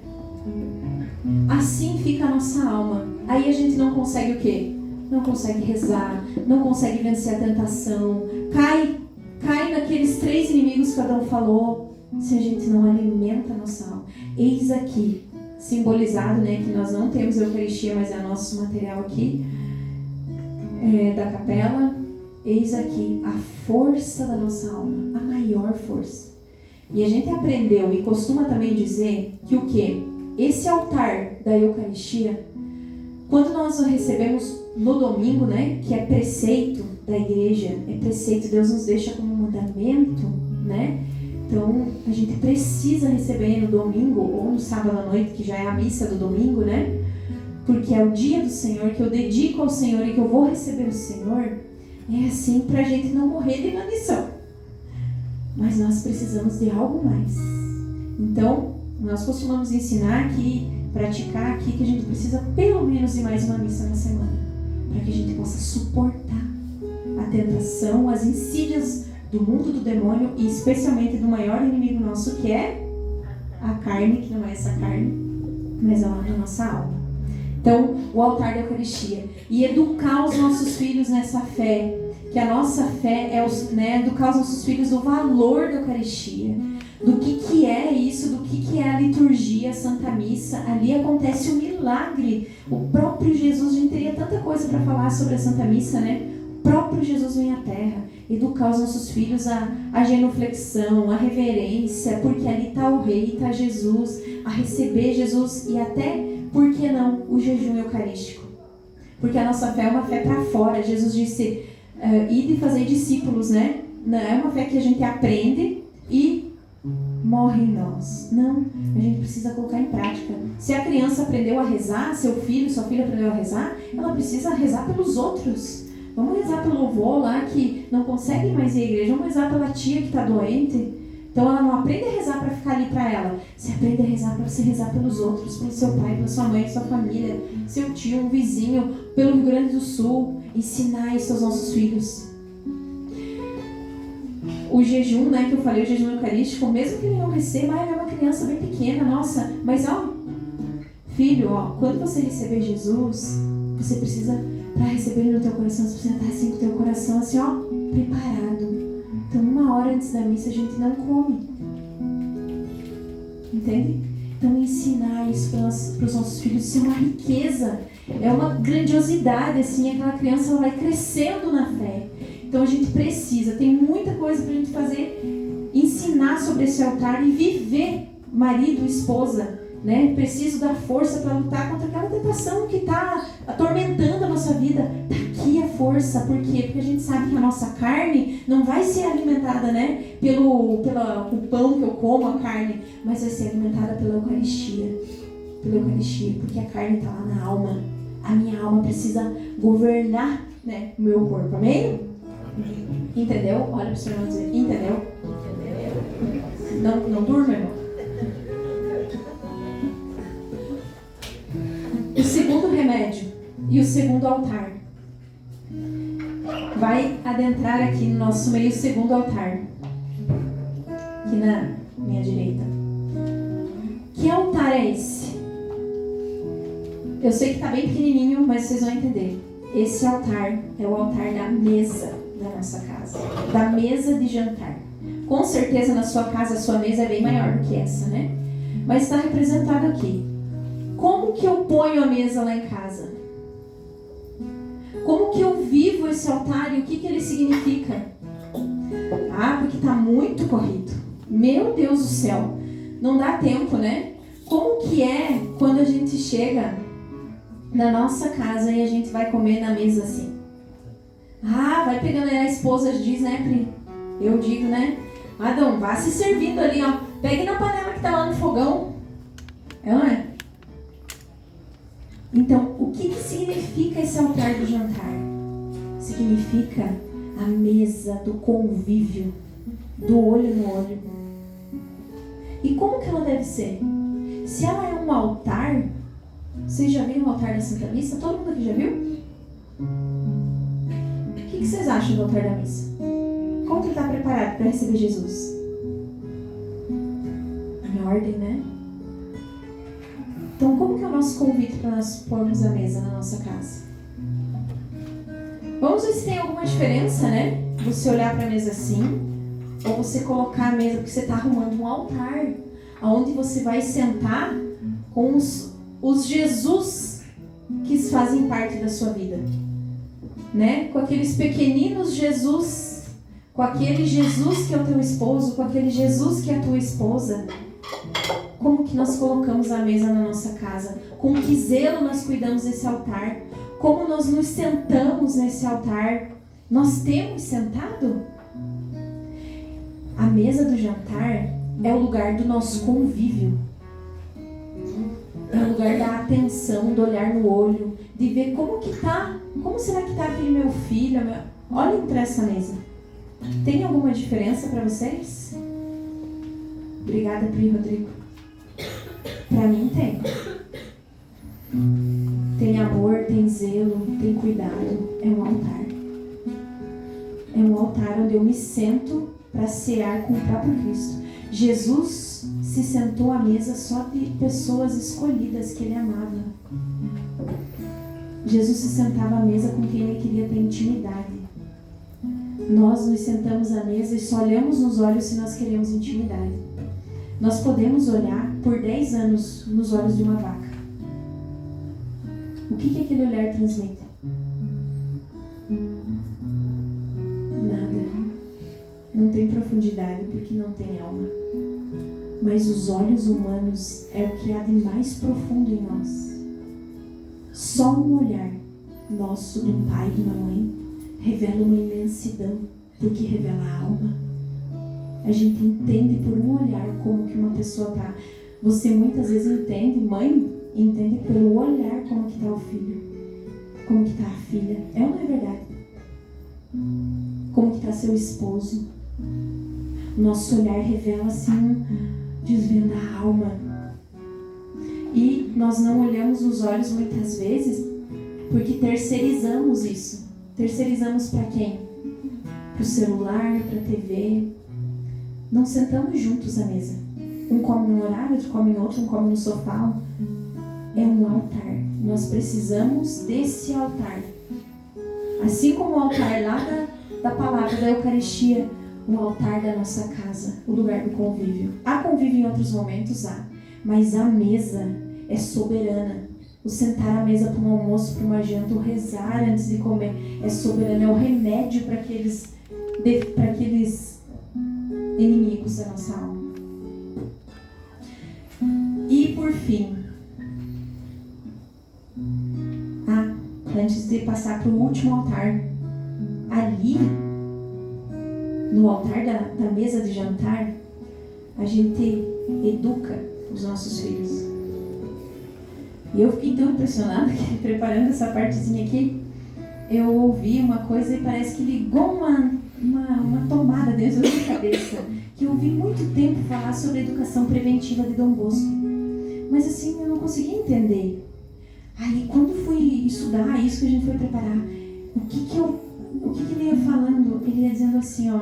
Assim fica a nossa alma. Aí a gente não consegue o quê? Não consegue rezar, não consegue vencer a tentação, cai naqueles 3 inimigos que Adão falou, se a gente não alimenta a nossa alma. Eis aqui, simbolizado, né, que nós não temos Eucaristia, mas é nosso material aqui, da capela, eis aqui a força da nossa alma, a maior força. E a gente aprendeu e costuma também dizer que o quê? Esse altar da Eucaristia, quando nós o recebemos no domingo, né, que é preceito da igreja, é preceito, Deus nos deixa como mandamento, né? Então, a gente precisa receber no domingo ou no sábado à noite, que já é a missa do domingo, né? Porque é o dia do Senhor, que eu dedico ao Senhor e que eu vou receber o Senhor. É assim pra gente não morrer de inanição. Mas nós precisamos de algo mais. Então, nós costumamos ensinar aqui, praticar aqui, que a gente precisa pelo menos de mais uma missa na semana. Para que a gente possa suportar a tentação, as insídias do mundo do demônio e especialmente do maior inimigo nosso, que é a carne, que não é essa carne, mas é a nossa alma. Então, o altar da Eucaristia. E educar os nossos filhos nessa fé, que a nossa fé é educar os nossos filhos do valor da Eucaristia, do que é isso, do que é a liturgia, a Santa Missa. Ali acontece o milagre. O próprio Jesus, a gente teria tanta coisa para falar sobre a Santa Missa, né? O próprio Jesus vem à Terra, educar os nossos filhos a genuflexão, a reverência, porque ali está o Rei, está Jesus, a receber Jesus e até, por que não, o jejum eucarístico. Porque a nossa fé é uma fé para fora. Jesus disse, ide fazer discípulos, né? Não é uma fé que a gente aprende e morre em nós. Não, a gente precisa colocar em prática. Se a criança aprendeu a rezar, seu filho, sua filha aprendeu a rezar, ela precisa rezar pelos outros. Vamos rezar pelo avô lá que não consegue mais ir à igreja. Vamos rezar pela tia que está doente. Então ela não aprende a rezar para ficar ali para ela. Você aprende a rezar para você rezar pelos outros, pelo seu pai, pela sua mãe, sua família, seu tio, um vizinho, pelo Rio Grande do Sul. Ensinar isso aos nossos filhos. O jejum, né, que eu falei, o jejum eucarístico, mesmo que ele não receba, ele é uma criança bem pequena, nossa, mas filho, quando você receber Jesus, você precisa, para receber ele no teu coração, você precisa estar assim com o teu coração, assim, preparado. Então, 1 hora antes da missa, a gente não come. Entende? Então, ensinar isso para os nossos filhos, isso é uma riqueza, é uma grandiosidade, assim, aquela criança ela vai crescendo na fé. Então, a gente precisa, tem muita coisa para a gente fazer, ensinar sobre esse altar e viver, marido, esposa, né? Preciso dar força para lutar contra aquela tentação que está atormentando a nossa vida. Está aqui a força, por quê? Porque a gente sabe que a nossa carne não vai ser alimentada, né, pelo pão que eu como, a carne, mas vai ser alimentada pela Eucaristia, porque a carne está lá na alma. A minha alma precisa governar, né, o meu corpo, amém? Entendeu? Olha para o seu irmão dizer, entendeu? Não durma, irmão. O segundo remédio e o segundo altar. Vai adentrar aqui no nosso meio o segundo altar. Aqui na minha direita. Que altar é esse? Eu sei que está bem pequenininho, mas vocês vão entender. Esse altar é o altar da mesa da nossa casa. Da mesa de jantar. Com certeza na sua casa a sua mesa é bem maior do que essa, né? Mas está representado aqui. Como que eu ponho a mesa lá em casa? Como que eu vivo esse altar e o que ele significa? Porque está muito corrido. Meu Deus do céu. Não dá tempo, né? Como que é quando a gente chega na nossa casa e a gente vai comer na mesa assim? Vai pegando aí, a esposa diz, né, Pri? Eu digo, né? Adão, vá se servindo ali, Pegue na panela que tá lá no fogão. Não é? Então, o que significa esse altar do jantar? Significa a mesa do convívio, do olho no olho. E como que ela deve ser? Se ela é um altar, vocês já viram o altar da Santa Missa? Todo mundo aqui já viu? O que vocês acham do altar da missa? Como que está preparado para receber Jesus? Em ordem, né? Então, como que é o nosso convite para nós pormos a mesa na nossa casa? Vamos ver se tem alguma diferença, né? Você olhar para a mesa assim, ou você colocar a mesa, porque você está arrumando um altar, onde você vai sentar com os Jesus que fazem parte da sua vida, né? Com aqueles pequeninos Jesus, com aquele Jesus que é o teu esposo, com aquele Jesus que é a tua esposa. Como que nós colocamos a mesa na nossa casa? Com que zelo nós cuidamos desse altar? Como nós nos sentamos nesse altar? Nós temos sentado? A mesa do jantar é o lugar do nosso convívio. É o lugar da atenção, do olhar no olho, de ver como que tá, como será que tá aquele meu filho. Olhem para essa mesa. Tem alguma diferença para vocês? Obrigada, Pri Rodrigo. Para mim tem. Tem amor, tem zelo, tem cuidado. É um altar. É um altar onde eu me sento para cear com o próprio Cristo. Jesus se sentou à mesa só de pessoas escolhidas que ele amava. Jesus se sentava à mesa com quem ele queria ter intimidade. Nós nos sentamos à mesa e só olhamos nos olhos se nós queremos intimidade. Nós podemos olhar por 10 anos nos olhos de uma vaca. O que aquele olhar transmite? Nada. Não tem profundidade porque não tem alma. Mas os olhos humanos é o que há de mais profundo em nós. Só um olhar nosso, de um pai e de uma mãe, revela uma imensidão, porque revela a alma. A gente entende por um olhar como que uma pessoa está. Você muitas vezes entende, mãe, entende pelo olhar como que está o filho, como que está a filha. É ou não é verdade? Como que está seu esposo. Nosso olhar revela assim, desvenda a alma. E nós não olhamos nos olhos muitas vezes porque terceirizamos isso. Terceirizamos para quem? Para o celular, para a TV. Não sentamos juntos à mesa. Um come num horário, outro come no outro, um come no sofá. É um altar. Nós precisamos desse altar. Assim como o altar lá da palavra, da Eucaristia, o altar da nossa casa, o lugar do convívio. Há convívio em outros momentos, há. Mas a mesa é soberana. O sentar à mesa para um almoço, para uma janta, o rezar antes de comer é soberano. É o remédio para aqueles inimigos da nossa alma. E por fim, antes de passar para o último altar, ali, no altar da mesa de jantar, a gente educa os nossos filhos. E eu fiquei tão impressionada que, preparando essa partezinha aqui, eu ouvi uma coisa e parece que ligou uma tomada dentro da minha cabeça, que eu ouvi muito tempo falar sobre a educação preventiva de Dom Bosco. Mas assim, eu não conseguia entender. Aí quando fui estudar isso que a gente foi preparar, o que ele ia falando? Ele ia dizendo assim, ó,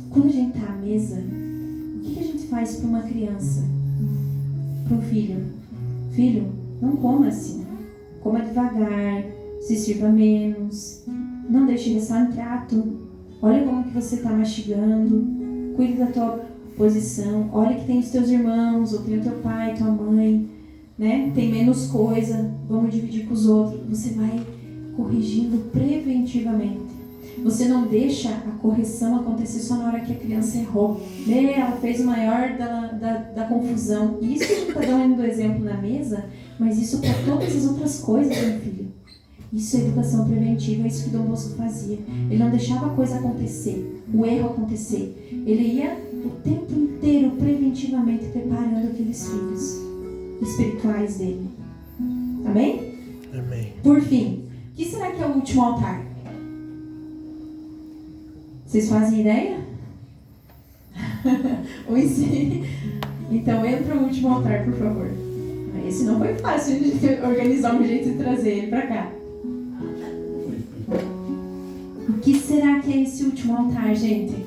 quando a gente está à mesa, o que a gente faz para uma criança, para um filho? Filho, não coma assim, coma devagar, se sirva menos, não deixe restar no prato, olha como que você está mastigando, cuide da tua posição, olha que tem os teus irmãos, ou tem o teu pai, tua mãe, né? Tem menos coisa, vamos dividir com os outros. Você vai corrigindo preventivamente. Você não deixa a correção acontecer só na hora que a criança errou. Ela fez o maior da confusão. Isso que a gente está dando do exemplo na mesa, mas isso para todas as outras coisas, meu filho. Isso é educação preventiva, é isso que Dom Bosco fazia. Ele não deixava a coisa acontecer, o erro acontecer. Ele ia o tempo inteiro preventivamente preparando aqueles filhos espirituais dele. Amém? Amém. Por fim, o que será que é o último altar? Vocês fazem ideia? Então entra o último altar, por favor. Esse não foi fácil de organizar um jeito de trazer ele para cá. O que será que é esse último altar, gente?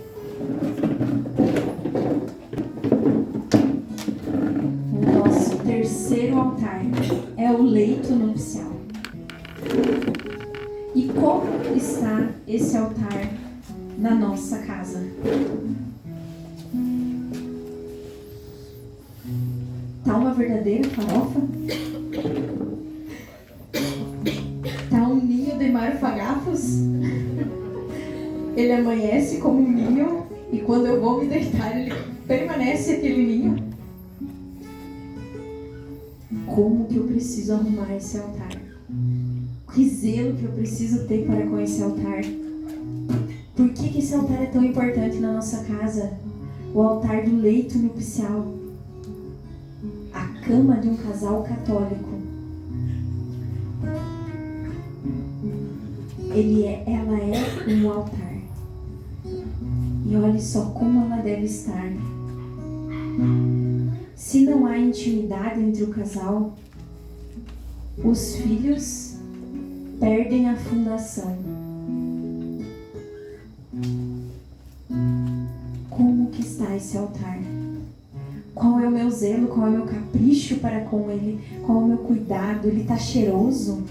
O nosso terceiro altar é o leito nupcial. E como está esse altar na nossa casa? Tá uma verdadeira farofa? Tá um ninho de marfagafos? Ele amanhece como um ninho e quando eu vou me deitar ele permanece aquele ninho? Como que eu preciso arrumar esse altar? Que zelo que eu preciso ter para com esse altar? Por que esse altar é tão importante na nossa casa? O altar do leito nupcial. A cama de um casal católico. Ela é um altar. E olhe só como ela deve estar. Se não há intimidade entre o casal, os filhos perdem a fundação. Como que está esse altar? Qual é o meu zelo? Qual é o meu capricho para com ele? Qual é o meu cuidado? Ele está cheiroso?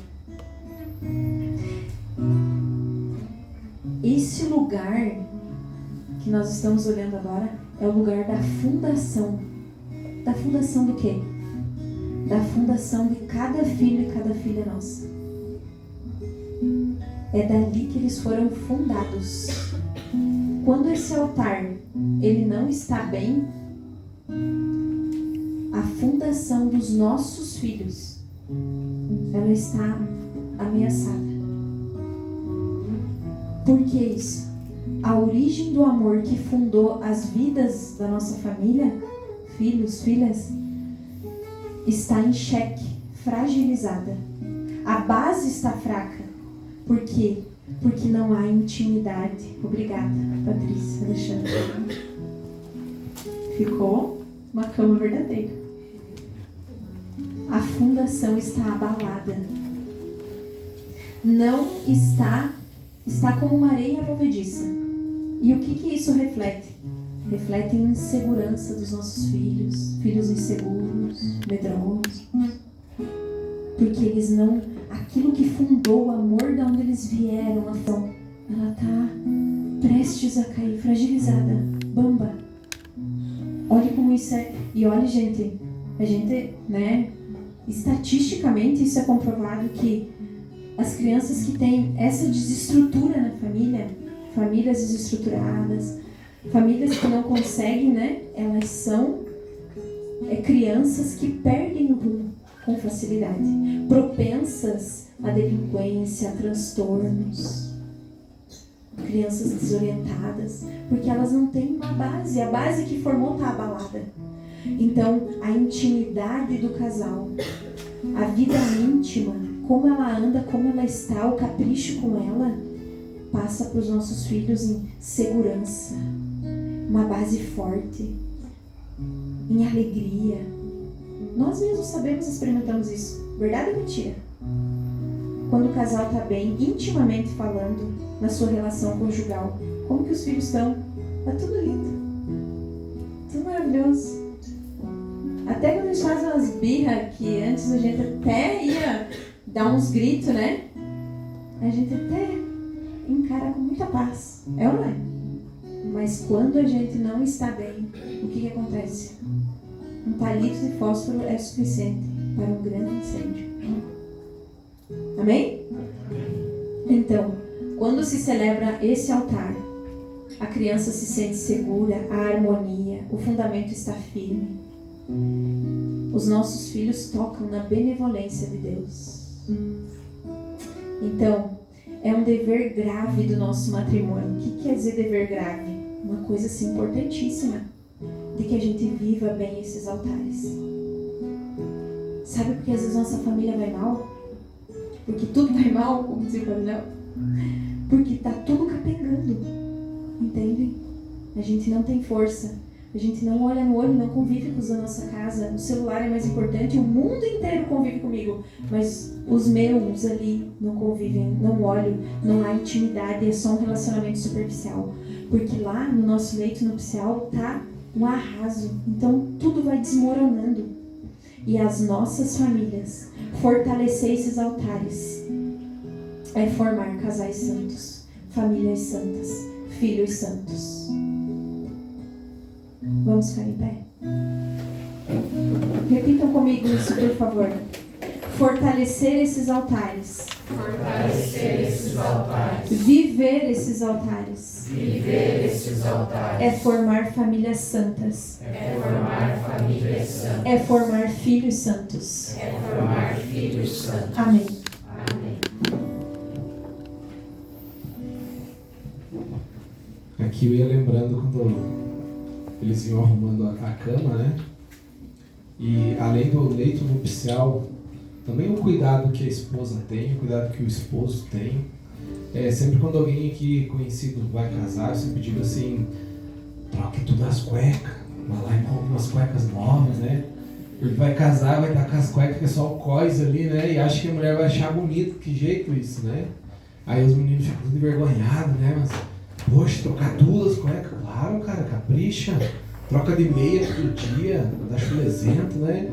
Esse lugar que nós estamos olhando agora é o lugar da fundação. Da fundação do quê? Da fundação de cada filho e cada filha nossa. É dali que eles foram fundados. Quando esse altar ele não está bem, a fundação dos nossos filhos ela está ameaçada. Por que isso? A origem do amor que fundou as vidas da nossa família, filhos, filhas, está em xeque, fragilizada. A base está fraca. Por quê? Porque não há intimidade. Obrigada, Patrícia, Alexandre. Ficou uma cama verdadeira. A fundação está abalada. Não está como uma areia movediça. E o que isso reflete? Reflete em insegurança dos nossos filhos, filhos inseguros, medrosos. Porque eles não, aquilo que fundou o amor de onde eles vieram, ela está prestes a cair, fragilizada, bamba. Olha como isso é, e olha gente, a gente, né, estatisticamente isso é comprovado que as crianças que têm essa desestrutura na família, famílias desestruturadas, famílias que não conseguem, né, elas são crianças que perdem o rumo com facilidade, propensas à delinquência, a transtornos, crianças desorientadas, porque elas não têm uma base, a base que formou está abalada. Então, a intimidade do casal, a vida íntima, como ela anda, como ela está, o capricho com ela, passa para os nossos filhos em segurança, uma base forte, em alegria. Nós mesmos sabemos, experimentamos isso. Verdade ou mentira? Quando o casal está bem, intimamente falando, na sua relação conjugal, como que os filhos estão? Está tudo lindo. Tudo maravilhoso. Até quando eles fazem umas birras, que antes a gente até ia dar uns gritos, né? A gente até encara com muita paz. É ou não é? Mas quando a gente não está bem, o que acontece? Um palito de fósforo é suficiente para um grande incêndio. Amém? Então, quando se celebra esse altar, a criança se sente segura, a harmonia, o fundamento está firme. Os nossos filhos tocam na benevolência de Deus. Então, é um dever grave do nosso matrimônio. O que quer dizer dever grave? Uma coisa assim importantíssima, de que a gente viva bem esses altares. Sabe por que às vezes nossa família vai mal? Porque tudo vai mal, como dizia o Gabriel. Porque está tudo capengando. Entendem? A gente não tem força. A gente não olha no olho, não convive com os da nossa casa. O celular é mais importante, o mundo inteiro convive comigo. Mas os meus ali não convivem, não olho, não há intimidade, é só um relacionamento superficial. Porque lá no nosso leito nupcial tá um arraso. Então tudo vai desmoronando. E as nossas famílias, fortalecer esses altares, é formar casais santos, famílias santas, filhos santos. Vamos ficar em pé? Repitam comigo isso, por favor. Fortalecer esses altares. Fortalecer esses altares. Viver esses altares. Viver esses altares. É formar famílias santas. É formar famílias santas. É formar filhos santos. É formar filhos santos. Amém. Amém. Aqui eu ia lembrando quando eles iam arrumando a cama, né? E além do leito nupcial, também o cuidado que a esposa tem, o cuidado que o esposo tem. Sempre quando alguém aqui conhecido vai casar, eu sempre digo assim, troque tudo as cuecas, vai lá e compra umas cuecas novas, né? Ele vai casar, vai estar com as cuecas que é só o cós ali, né? E acha que a mulher vai achar bonito, que jeito isso, né? Aí os meninos ficam tudo envergonhados, né? Mas, poxa, trocar tudo as cuecas, claro, cara, capricha. Troca de meia todo dia, dá chulezento, né?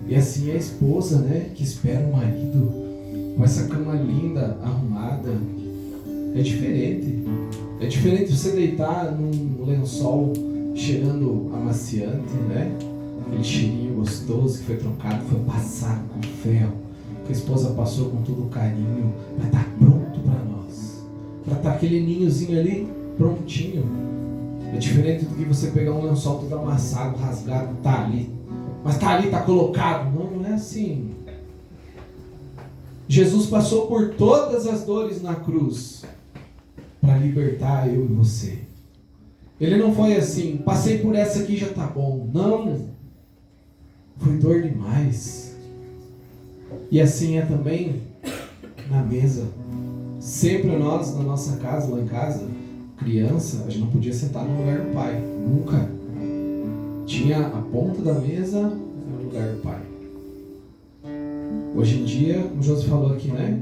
E assim é a esposa, né? Que espera o marido com essa cama linda, arrumada. É diferente. É diferente você deitar num lençol cheirando amaciante, né? Aquele cheirinho gostoso que foi trocado, foi passado com ferro, que a esposa passou com todo o carinho para estar pronto para nós. Para estar aquele ninhozinho ali prontinho. É diferente do que você pegar um lençol todo amassado, rasgado, tá ali. Mas tá ali, tá colocado. Não é assim. Jesus passou por todas as dores na cruz para libertar eu e você. Ele não foi assim, passei por essa aqui já tá bom. Não. Foi dor demais. E assim é também na mesa. Sempre nós, na nossa casa, lá em casa, criança, a gente não podia sentar no lugar do pai. Nunca. Tinha a ponta da mesa no lugar do pai. Hoje em dia, como o José falou aqui, né?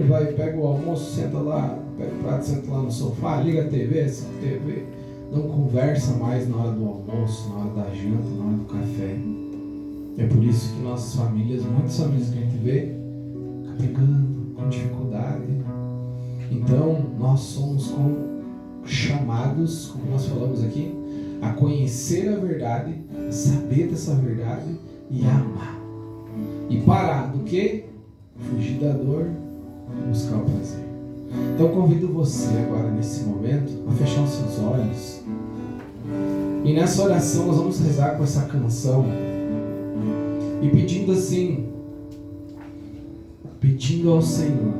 Vai, pega o almoço, senta lá, pega o prato, senta lá no sofá, liga a TV, assiste a TV. Não conversa mais na hora do almoço, na hora da janta, na hora do café. É por isso que nossas famílias, muitas famílias que a gente vê, ficam brigando, com dificuldade. Então, nós somos chamados, como nós falamos aqui, a conhecer a verdade, a saber dessa verdade e a amar. E parar do que? Fugir da dor e buscar o prazer. Então convido você agora nesse momento a fechar os seus olhos. E nessa oração nós vamos rezar com essa canção. E pedindo assim, pedindo ao Senhor